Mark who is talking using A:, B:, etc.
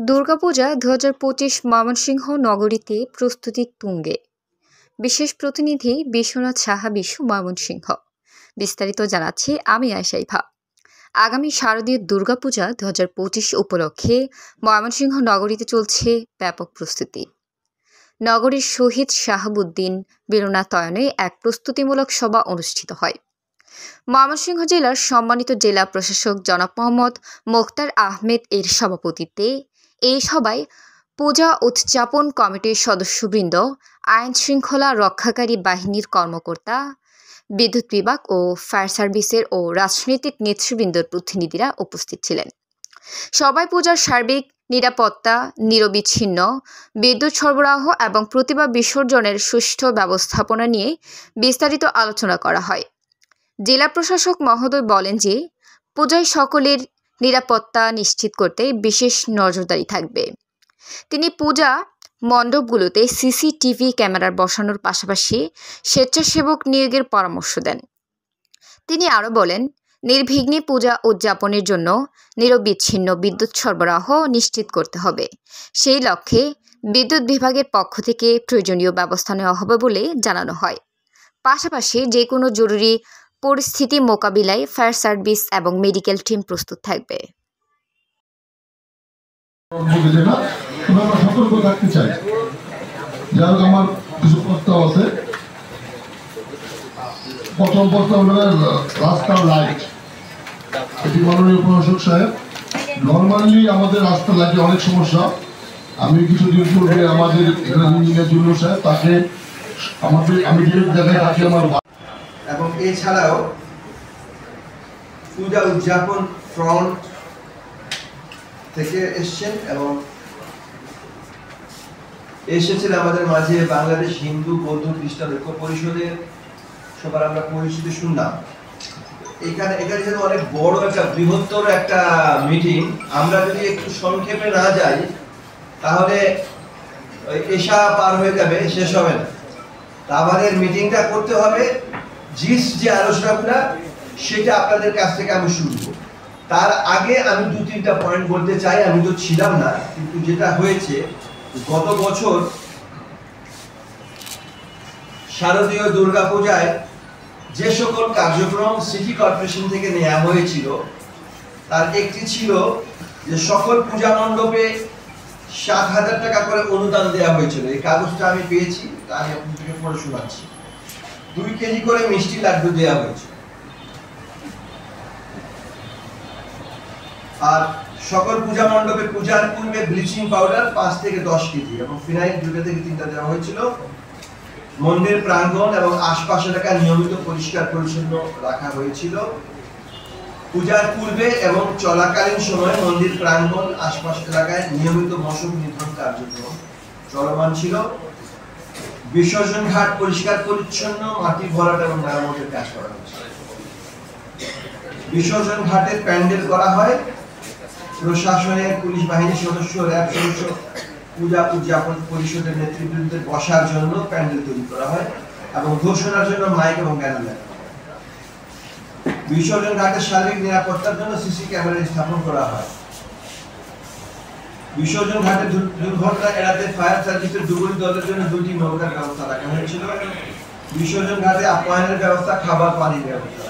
A: দুর্গাপূজা ২০২৫ ময়মনসিংহ নগরীতে প্রস্তুতি তুঙ্গে। বিশেষ প্রতিনিধি বিশ্বনাথ সাহা, বিশ্ব, ময়মনসিংহ। বিস্তারিত জানাচ্ছি আমি আয়েশা ইভা। আগামী শারদীয় দুর্গাপূজা ২০২৫ উপলক্ষে ময়মনসিংহ নগরীতে চলছে ব্যাপক প্রস্তুতি। নগরীর শহীদ শাহাবুদ্দিন মিলনায়তনে এক প্রস্তুতিমূলক সভা অনুষ্ঠিত হয়। ময়মনসিংহ জেলার সম্মানিত জেলা প্রশাসক জনাব মোহাম্মদ মোখতার আহমেদ এর সভাপতিত্বে এই সভায় পূজা উদযাপন কমিটির সদস্যবৃন্দ, আইন শৃঙ্খলা রক্ষাকারী বাহিনীর কর্মকর্তা, বিদ্যুৎ বিভাগ ও ফায়ার সার্ভিসের ও রাজনৈতিক নেতৃবৃন্দের প্রতিনিধিরা উপস্থিত ছিলেন। সবাই পূজার সার্বিক নিরাপত্তা, নিরবিচ্ছিন্ন বিদ্যুৎ সরবরাহ এবং প্রতিমা বিসর্জনের সুষ্ঠু ব্যবস্থাপনা নিয়ে বিস্তারিত আলোচনা করা হয়। জেলা প্রশাসক মহোদয় বলেন যে পূজায় সকলের নিরাপত্তা নিশ্চিত করতে বিশেষ নজরদারি থাকবে। তিনি পূজা মণ্ডপগুলোতে সিসিটিভি ক্যামেরা বসানোর পাশাপাশি স্বেচ্ছাসেবক নিয়োগের পরামর্শ দেন। তিনি আরও বলেন, নির্বিঘ্নে পূজা উদযাপনের জন্য নিরবিচ্ছিন্ন বিদ্যুৎ সরবরাহ নিশ্চিত করতে হবে। সেই লক্ষ্যে বিদ্যুৎ বিভাগের পক্ষ থেকে প্রয়োজনীয় ব্যবস্থা নেওয়া হবে বলে জানানো হয়। পাশাপাশি যে কোনো জরুরি পরিস্থিতি মোকাবিলায় ফায়ার সার্ভিস এবং মেডিকেল টিম প্রস্তুত থাকবে।
B: সতর্ক থাকতে চাই, যার আমার কিছু প্রস্তাব আছে। প্রথম প্রস্তাব হলো রাস্তার লাইট। এটি মাননীয় প্রশাসক সাহেব, নর্মালি আমাদের রাস্তার লাইটে অনেক সমস্যা। আমি কিছুদিন পূর্বে আমাদের ইঞ্জিনিয়ার জুল্লু সাহেব, তাকে আমি যে জায়গায় থাকি আমার,
C: এবং এছাড়াও পূজা উদযাপন ফ্রন্ট থেকে এসছেন এবং এসেছেন আমাদের মাঝে বাংলাদেশ হিন্দু বৌদ্ধ খ্রিস্টান ঐক্য পরিষদের সবার আমরা পরিচিতি শুনলাম। এখানে যেন অনেক বড় একটা বৃহত্তর একটা মিটিং। আমরা যদি একটু সংক্ষেপে না যাই তাহলে এশা পার হয়ে যাবে, শেষ হবে না। আমাদের মিটিংটা করতে হবে, যে আলোচনাগুলো সেটা আপনাদের কাছ থেকে আমি শুনবো। তার আগে আমি ২-৩টা পয়েন্ট বলতে চাই। আমি তো ছিলাম না, কিন্তু যেটা হয়েছে গত বছর শারদীয় দুর্গাপূজায় যে সকল কার্যক্রম সিটি কর্পোরেশন থেকে নেওয়া হয়েছিল তার একটি ছিল যে সকল পূজা মণ্ডপে ৭,০০০ টাকা করে অনুদান দেওয়া হয়েছিল। এই কাগজটা আমি পেয়েছি, তা আমি আপনাদেরকে পড়ে শোনাচ্ছি। ২ কেজি করে মিষ্টি লাড্ডু দেওয়া হয়েছে। আর সকল পূজা মণ্ডপে পূজার পূর্বে ব্লিচিং পাউডার ৫ থেকে ১০ কেজি এবং ফিনাইল ২টা থেকে ৩টা দেওয়া হয়েছিল। মন্দির প্রাঙ্গণ এবং আশপাশ এলাকা নিয়মিত পরিষ্কার পরিচ্ছন্ন রাখা হয়েছিল। পূজার পূর্বে এবং চলাকালীন সময়ে মন্দির প্রাঙ্গণ আশপাশ এলাকায় নিয়মিত মশক নিধন কার্যক্রম চলমান ছিল। বিসর্জন ঘাট পরিষ্কার পরিচ্ছন্ন, মাটি ভরাট এবং মেরামতের কাজ করা হয়েছে। বিসর্জন ঘাটের প্যান্ডেল করা হয়। প্রশাসনের পুলিশ বাহিনীর সদস্য, র্যাব সদস্য, পূজা উদযাপন পরিষদের নেতৃবৃন্দের বসার জন্য প্যান্ডেল তৈরি করা হয় এবং ঘোষণার জন্য মাইক এবং ব্যানার লাগানো হয়। বিসর্জন ঘাটের সার্বিক নিরাপত্তার জন্য সিসি ক্যামেরা স্থাপন করা হয়। বিসর্জন ঘাটে দুর্ঘটনা এড়াতে ফায়ার সার্ভিসের ডুবুরি দলের জন্য ২টি নৌকার ব্যবস্থা রাখা হয়েছিল। বিসর্জন ঘাটে আপ্যায়নের ব্যবস্থা, খাবার পানির ব্যবস্থা।